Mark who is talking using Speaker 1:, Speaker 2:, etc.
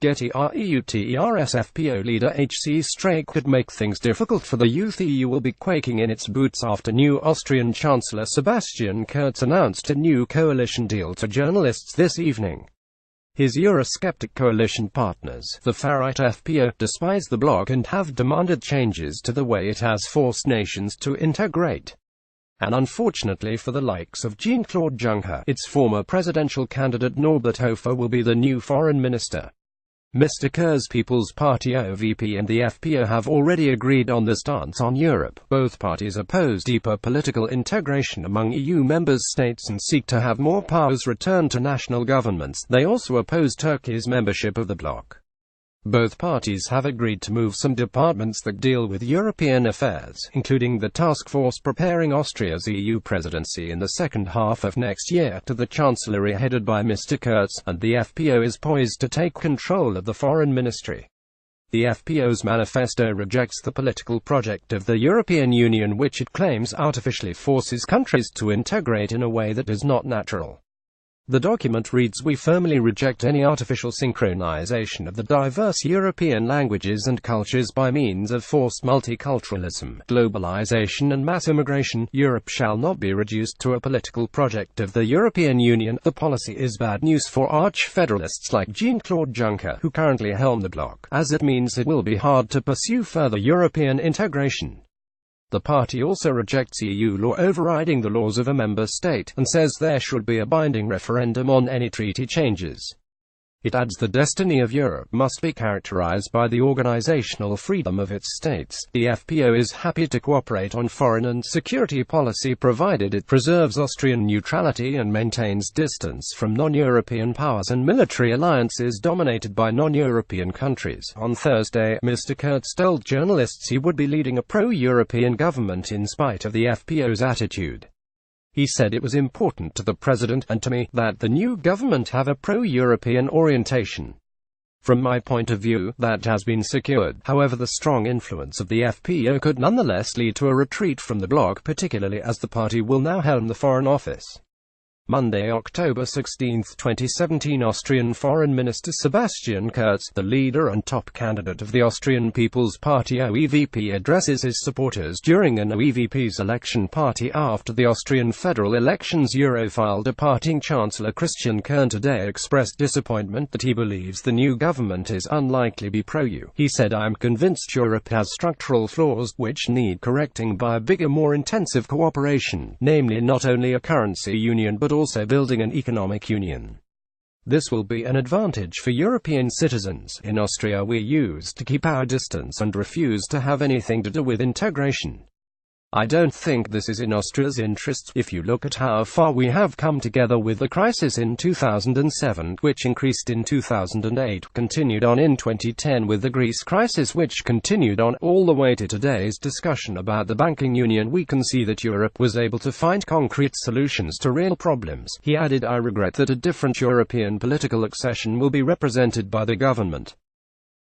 Speaker 1: GETTY EUThe leader HC Strache could make things difficult for the EUThe EU will be quaking in its boots after new Austrian Chancellor Sebastian Kurz announced a new coalition deal to journalists this evening. His eurosceptic coalition partners, the farright FPÖ, despise the bloc and have demanded changes to the way it has forced nations to integrate. And unfortunately for the likes of JeanClaude Juncker, its former presidential candidate Norbert Hofer will be the new foreign minister. Mr. Kurzs People's Party OVP and the FPÖ have already agreed on the stance on Europe. Both parties oppose deeper political integration among EU member states and seek to have more powers returned to national governments. They also oppose Turkey's membership of the bloc. Both parties have agreed to move some departments that deal with European affairs, including the task force preparing Austria's EU presidency in the second half of next year, to the Chancellery headed by Mr. Kurz, and the FPÖ is poised to take control of the foreign ministry. The FPÖ's manifesto rejects the political project of the European Union, which it claims artificially forces countries to integrate in a way that is not natural. The document reads, "We firmly reject any artificial synchronization of the diverse European languages and cultures by means of forced multiculturalism, globalization and mass immigration. Europe shall not be reduced to a political project of the European Union. The policy is bad news for arch-federalists like JeanClaude Juncker, who currently helm the bloc, as it means it will be hard to pursue further European integration." The party also rejects EU law overriding the laws of a member state, and says there should be a binding referendum on any treaty changes. It adds the destiny of Europe must be characterized by the organizational freedom of its states. The FPÖ is happy to cooperate on foreign and security policy provided it preserves Austrian neutrality and maintains distance from non-European powers and military alliances dominated by non-European countries. On Thursday, Mr. Kurz told journalists he would be leading a pro-European government in spite of the FPÖ's attitude. He said it was important to the president, and to me, that the new government have a pro-European orientation. From my point of view, that has been secured. However, the strong influence of the FPÖ could nonetheless lead to a retreat from the bloc, particularly as the party will now helm the Foreign Office. Monday, October 16, 2017, Austrian Foreign Minister Sebastian Kurz, the leader and top candidate of the Austrian People's Party OVP, addresses his supporters during an OVP's election party after the Austrian federal elections. Europhile departing Chancellor Christian Kern today expressed disappointment that he believes the new government is unlikely to be pro-EU. He said, "I am convinced Europe has structural flaws, which need correcting by a bigger, more intensive cooperation, namely not only a currency union but also building an economic union. This will be an advantage for European citizens. In Austria we used to keep our distance and refuse to have anything to do with integration. I don't think this is in Austria's interests. If you look at how far we have come together with the crisis in 2007, which increased in 2008, continued on in 2010 with the Greece crisis, which continued on all the way to today's discussion about the banking union, we can see that Europe was able to find concrete solutions to real problems." He added, "I regret that a different European political accession will be represented by the government.